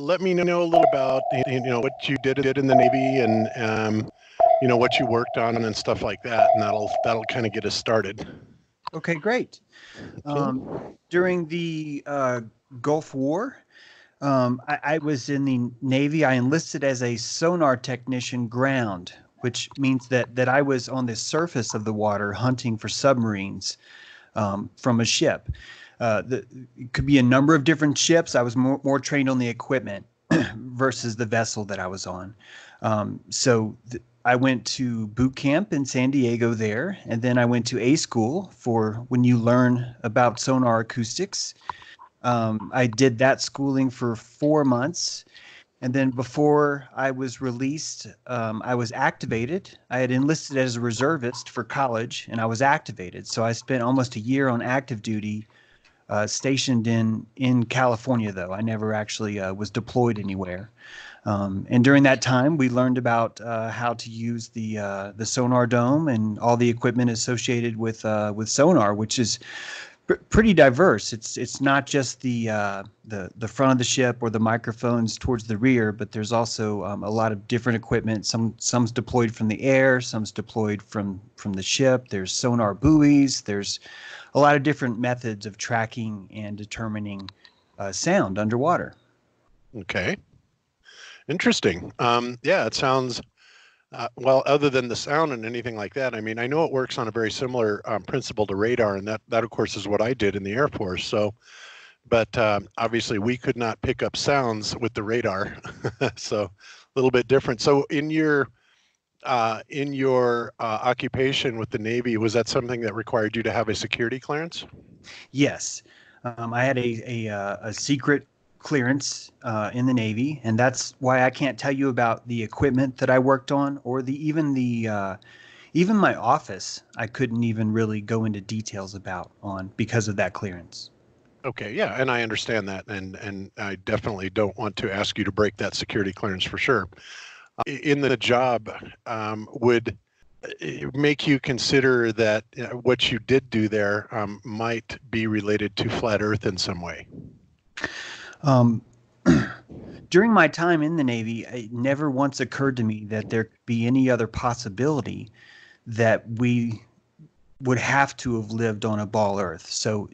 let me know a little about what you did in the Navy and what you worked on and stuff like that, and that'll kind of get us started. Okay, great. Okay. During the Gulf War, I was in the Navy. I enlisted as a sonar technician ground, which means that I was on the surface of the water hunting for submarines from a ship. It could be a number of different ships. I was more trained on the equipment versus the vessel that I was on. I went to boot camp in San Diego there, and then I went to A school for when you learn about sonar acoustics. I did that schooling for 4 months. And then before I was released, I was activated. I had enlisted as a reservist for college, and I was activated. So I spent almost a year on active duty, stationed in California, though. I never actually was deployed anywhere. And during that time, we learned about how to use the sonar dome and all the equipment associated with sonar, which is pretty diverse. It's not just the front of the ship or the microphones towards the rear, but there's also a lot of different equipment. Some's deployed from the air, some's deployed from the ship. There's sonar buoys. There's a lot of different methods of tracking and determining sound underwater. Okay. Interesting. Yeah, it sounds well, other than the sound and anything like that. I mean, I know it works on a very similar principle to radar, and that of course is what I did in the Air Force. So, but obviously we could not pick up sounds with the radar, so a little bit different. So in your occupation with the Navy, was that something that required you to have a security clearance? Yes, I had a secret clearance in the Navy, and that's why I can't tell you about the equipment that I worked on, or even my office. I couldn't even really go into details about on because of that clearance. Okay, yeah, and I understand that, and I definitely don't want to ask you to break that security clearance for sure. In the job, would it make you consider that what you did do there might be related to flat Earth in some way? Um, During my time in the Navy, it never once occurred to me that there could be any other possibility that we would have to have lived on a ball Earth. So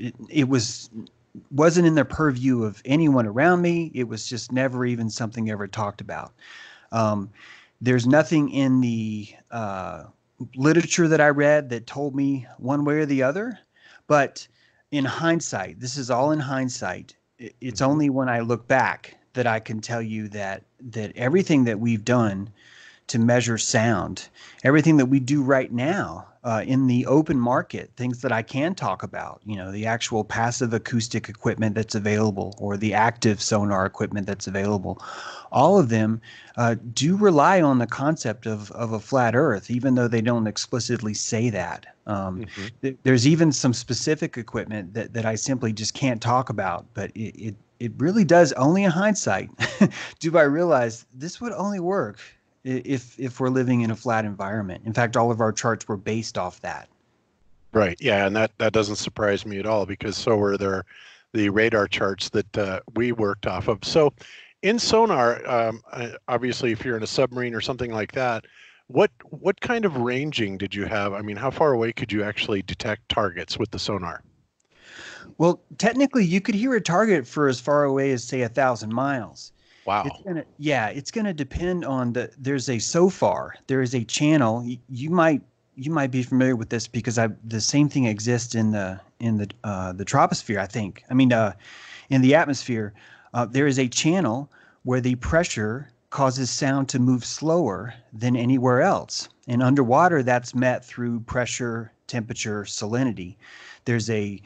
wasn't in the purview of anyone around me. It was just never even something ever talked about. Um, there's nothing in the literature that I read that told me one way or the other. But in hindsight, this is all in hindsight. It's Mhm. only when I look back that I can tell you that everything that we've done to measure sound, everything that we do right now in the open market, things that I can talk about, the actual passive acoustic equipment that's available or the active sonar equipment that's available, all of them do rely on the concept of a flat Earth, even though they don't explicitly say that. Mhm. There's even some specific equipment that I simply just can't talk about, but it really does, only in hindsight, do I realize this would only work if we're living in a flat environment. In fact, all of our charts were based off that. Right. Yeah, and that doesn't surprise me at all because so were the radar charts that we worked off of. So in sonar, obviously, if you're in a submarine or something like that, what kind of ranging did you have? I mean, how far away could you actually detect targets with the sonar? Well, technically, you could hear a target for as far away as, say, 1,000 miles. Wow. It's gonna depend on there's a so far, there is a channel. You might be familiar with this because the same thing exists in the troposphere, I think. I mean, in the atmosphere, there is a channel where the pressure causes sound to move slower than anywhere else. And underwater, that's met through pressure, temperature, salinity. There's an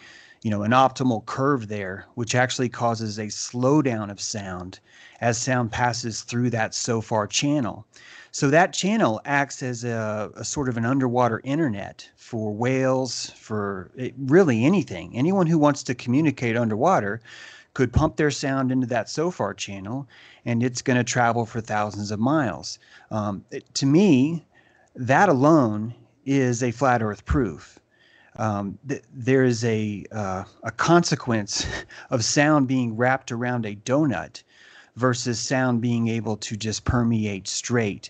optimal curve there, which actually causes a slowdown of sound as sound passes through that so far channel. So that channel acts as a sort of an underwater internet for whales, for really anything. Anyone who wants to communicate underwater could pump their sound into that SOFAR channel, and it's going to travel for thousands of miles. To me, that alone is a flat Earth proof. There is a consequence of sound being wrapped around a donut, versus sound being able to just permeate straight.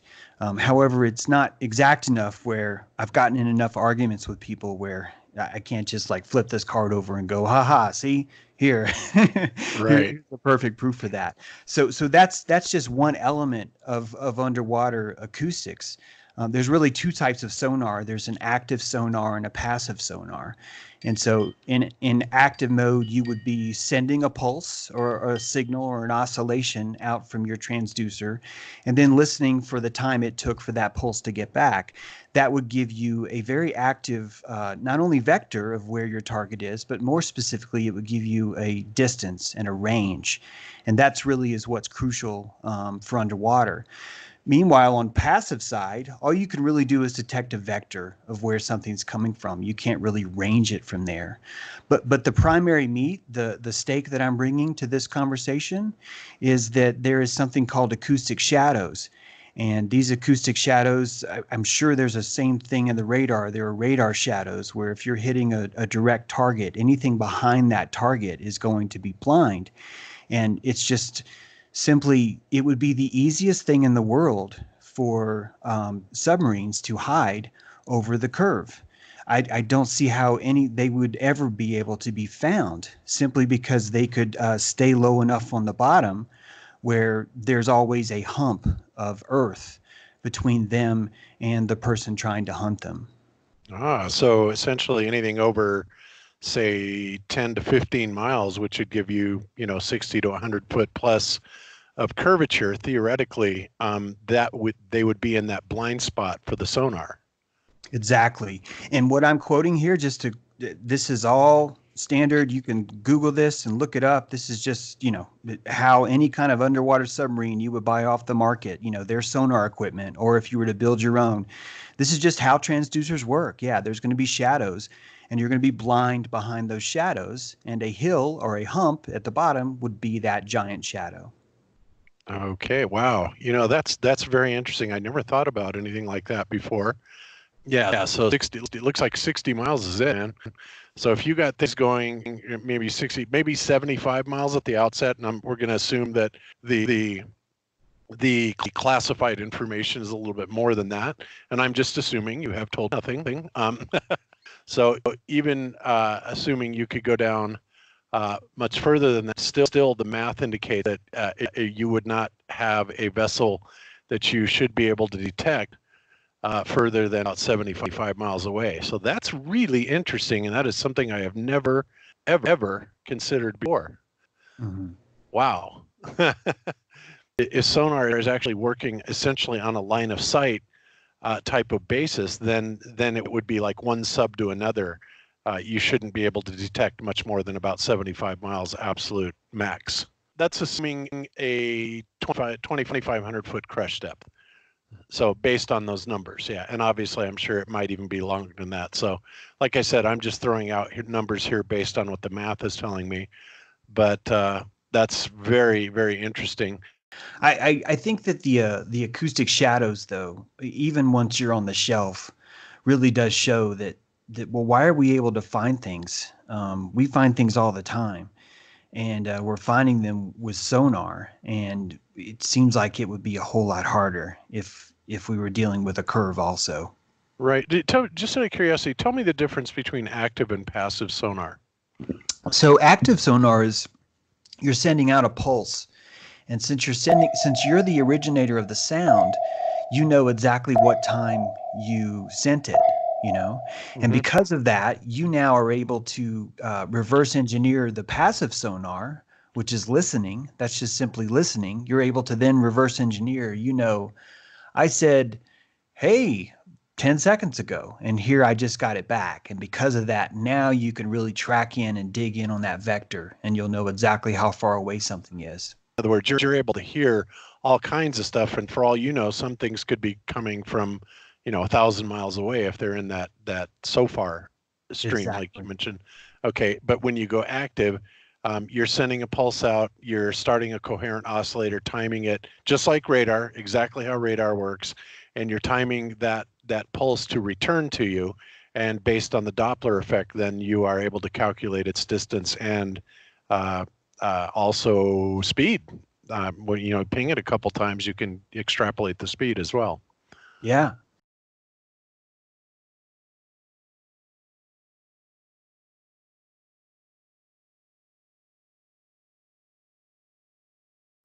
However, it's not exact enough where I've gotten in enough arguments with people where I can't just like flip this card over and go, haha, see here, Right. here's the perfect proof for that. So that's just one element of underwater acoustics. There's really two types of sonar. There's an active sonar and a passive sonar. And so in active mode, you would be sending a pulse or a signal or an oscillation out from your transducer, and then listening for the time it took for that pulse to get back. That would give you a very active, not only vector of where your target is, but more specifically, it would give you a distance and a range. And that's really is what's crucial for underwater. Meanwhile, on passive side, all you can really do is detect a vector of where something's coming from. You can't really range it from there. But the primary meat, the stake that I'm bringing to this conversation, is that there is something called acoustic shadows. And these acoustic shadows, I'm sure there's a same thing in the radar. There are radar shadows where if you're hitting a direct target, anything behind that target is going to be blind. And it's just simply, it would be the easiest thing in the world for submarines to hide over the curve. I don't see how they would ever be able to be found simply because they could stay low enough on the bottom where there's always a hump of earth between them and the person trying to hunt them. So essentially anything over, say, 10 to 15 miles, which would give you, 60 to 100 foot plus of curvature, theoretically, they would be in that blind spot for the sonar. Exactly. And what I'm quoting here, this is all standard. You can Google this and look it up. This is just, how any kind of underwater submarine you would buy off the market, their sonar equipment, or if you were to build your own. This is just how transducers work. Yeah, there's going to be shadows, and you're going to be blind behind those shadows, and a hill or a hump at the bottom would be that giant shadow. Okay, wow. That's very interesting. I never thought about anything like that before. Yeah, so 60, it looks like 60 miles is it, man. So if you got things going maybe 60, maybe 75 miles at the outset, and we're going to assume that the the classified information is a little bit more than that, and I'm just assuming you have told nothing. So even assuming you could go down much further than that, still the math indicates that you would not have a vessel that you should be able to detect further than about 75 miles away. So that's really interesting, and that is something I have never, ever considered before. Mhm. Wow. If sonar is actually working essentially on a line of sight type of basis, then it would be like one sub to another. You shouldn't be able to detect much more than about 75 miles absolute max. That's assuming a 2,500 foot crush depth. So based on those numbers, yeah. And obviously, I'm sure it might even be longer than that. So like I said, I'm just throwing out numbers here based on what the math is telling me. But that's very, very interesting. I think that the acoustic shadows, though, even once you're on the shelf, really does show that well, why are we able to find things? We find things all the time, and we're finding them with sonar, and it seems like it would be a whole lot harder if we were dealing with a curve also. Right. Just out of curiosity, tell me the difference between active and passive sonar. So active sonar is you're sending out a pulse. And since you're the originator of the sound, you know exactly what time you sent it, you know? And Hmm. because of that, you now are able to reverse engineer the passive sonar, which is listening. That's just simply listening. You're able to then reverse engineer, I said, hey, 10 seconds ago, and here I just got it back. And because of that, now you can really track in and dig in on that vector, and you'll know exactly how far away something is. In other words, you're able to hear all kinds of stuff, and for all you know, some things could be coming from, 1,000 miles away if they're in that so far stream, like you Exactly. mentioned. Okay, but when you go active, you're sending a pulse out, you're starting a coherent oscillator, timing it just like radar, exactly how radar works, and you're timing that pulse to return to you. And based on the Doppler effect, then you are able to calculate its distance and uh, also speed. when ping it a couple times, you can extrapolate the speed as well. Yeah.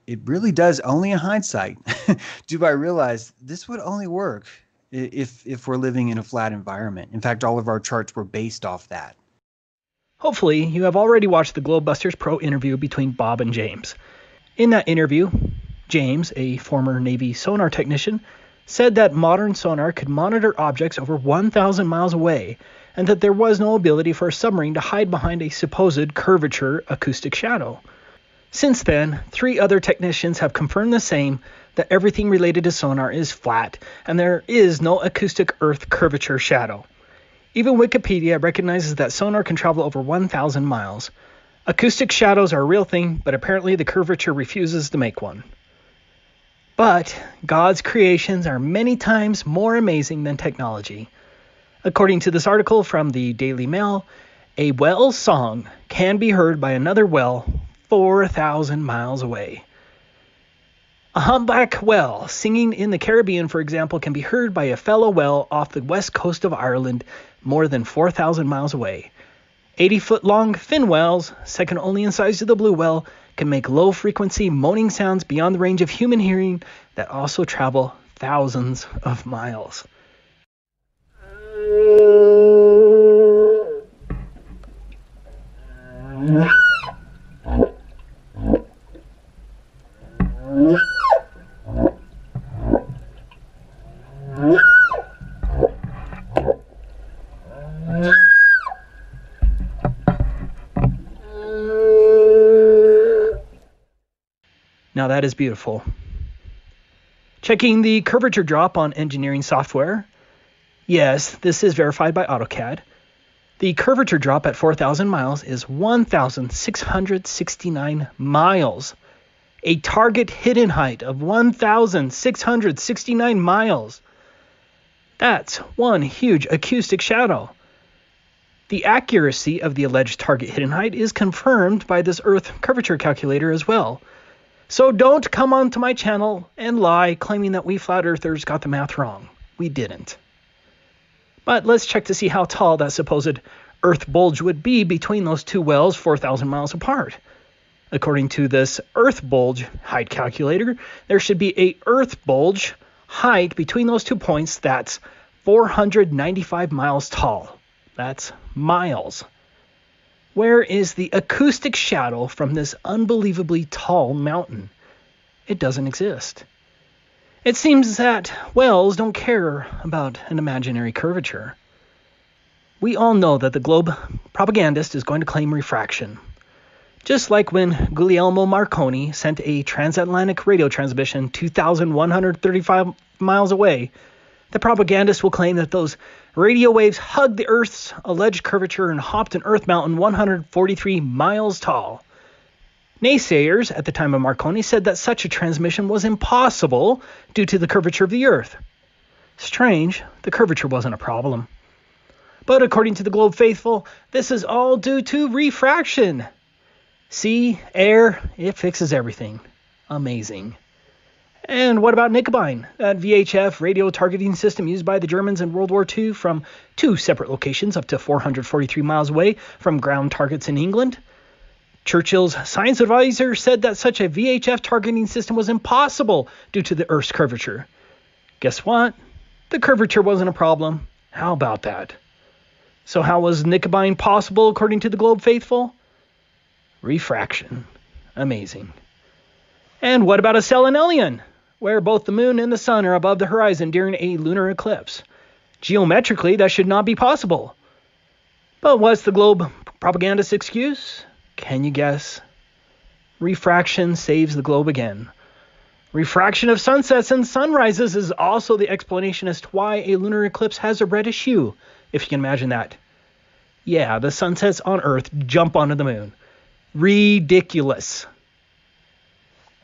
It really does, only in hindsight do I realize this would only work if we're living in a flat environment. In fact, all of our charts were based off that. Hopefully, you have already watched the Globebusters Pro interview between Bob and James. In that interview, James, a former Navy sonar technician, said that modern sonar could monitor objects over 1,000 miles away, and that there was no ability for a submarine to hide behind a supposed curvature acoustic shadow. Since then, 3 other technicians have confirmed the same, that everything related to sonar is flat, and there is no acoustic Earth curvature shadow. Even Wikipedia recognizes that sonar can travel over 1,000 miles. Acoustic shadows are a real thing, but apparently the curvature refuses to make one. But God's creations are many times more amazing than technology. According to this article from the Daily Mail, a whale's song can be heard by another whale 4,000 miles away. A humpback whale singing in the Caribbean, for example, can be heard by a fellow whale off the west coast of Ireland more than 4,000 miles away. 80-foot-long fin whales, second only in size to the blue whale, can make low-frequency moaning sounds beyond the range of human hearing that also travel thousands of miles. Now that is beautiful. Checking the curvature drop on engineering software. Yes, this is verified by AutoCAD. The curvature drop at 4,000 miles is 1,669 miles. A target hidden height of 1,669 miles. That's one huge acoustic shadow. The accuracy of the alleged target hidden height is confirmed by this Earth curvature calculator as well. So don't come onto my channel and lie claiming that we flat earthers got the math wrong. We didn't. But let's check to see how tall that supposed Earth bulge would be between those 2 wells 4,000 miles apart. According to this Earth bulge height calculator, there should be a Earth bulge height between those 2 points that's 495 miles tall. That's miles. Where is the acoustic shadow from this unbelievably tall mountain? It doesn't exist. It seems that whales don't care about an imaginary curvature. We all know that the globe propagandist is going to claim refraction. Just like when Guglielmo Marconi sent a transatlantic radio transmission 2,135 miles away, the propagandist will claim that those radio waves hugged the Earth's alleged curvature and hopped an Earth mountain 143 miles tall. Naysayers at the time of Marconi said that such a transmission was impossible due to the curvature of the Earth. Strange, the curvature wasn't a problem. But according to the Globe faithful, this is all due to refraction. Sea, air, it fixes everything. Amazing. And what about Nicobine, that VHF radio targeting system used by the Germans in World War II from 2 separate locations up to 443 miles away from ground targets in England? Churchill's science advisor said that such a VHF targeting system was impossible due to the Earth's curvature. Guess what? The curvature wasn't a problem. How about that? So how was Nicobine possible according to the Globe faithful? Refraction. Amazing. And what about a stellium, where both the moon and the sun are above the horizon during a lunar eclipse? Geometrically, that should not be possible. But what's the Globe propagandist's excuse? Can you guess? Refraction saves the globe again. Refraction of sunsets and sunrises is also the explanation as to why a lunar eclipse has a reddish hue, if you can imagine that. Yeah, the sunsets on Earth jump onto the moon. Ridiculous.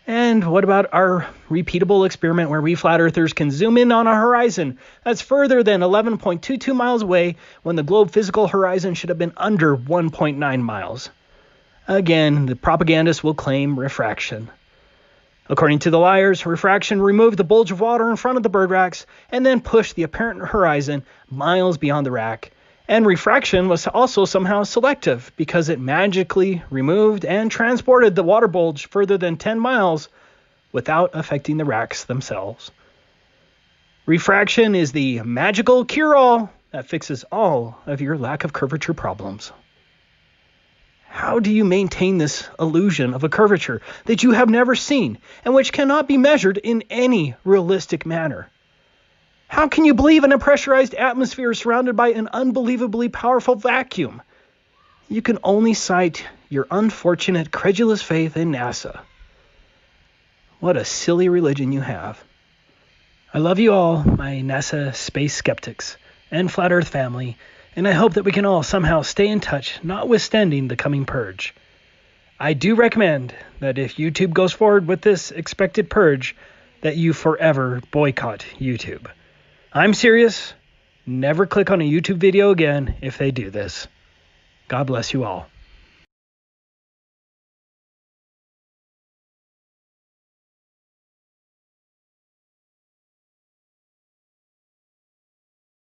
And what about our repeatable experiment where we flat earthers can zoom in on a horizon that's further than 11.22 miles away when the globe physical horizon should have been under 1.9 miles? Again, the propagandists will claim refraction. According to the liars, refraction removed the bulge of water in front of the bird racks and then pushed the apparent horizon miles beyond the rack. And refraction was also somehow selective because it magically removed and transported the water bulge further than 10 miles without affecting the racks themselves. Refraction is the magical cure-all that fixes all of your lack of curvature problems. How do you maintain this illusion of a curvature that you have never seen and which cannot be measured in any realistic manner? How can you believe in a pressurized atmosphere surrounded by an unbelievably powerful vacuum? You can only cite your unfortunate, credulous faith in NASA. What a silly religion you have. I love you all, my NASA space skeptics and Flat Earth family, and I hope that we can all somehow stay in touch, notwithstanding the coming purge. I do recommend that if YouTube goes forward with this expected purge, that you forever boycott YouTube. I'm serious. Never click on a YouTube video again if they do this. God bless you all.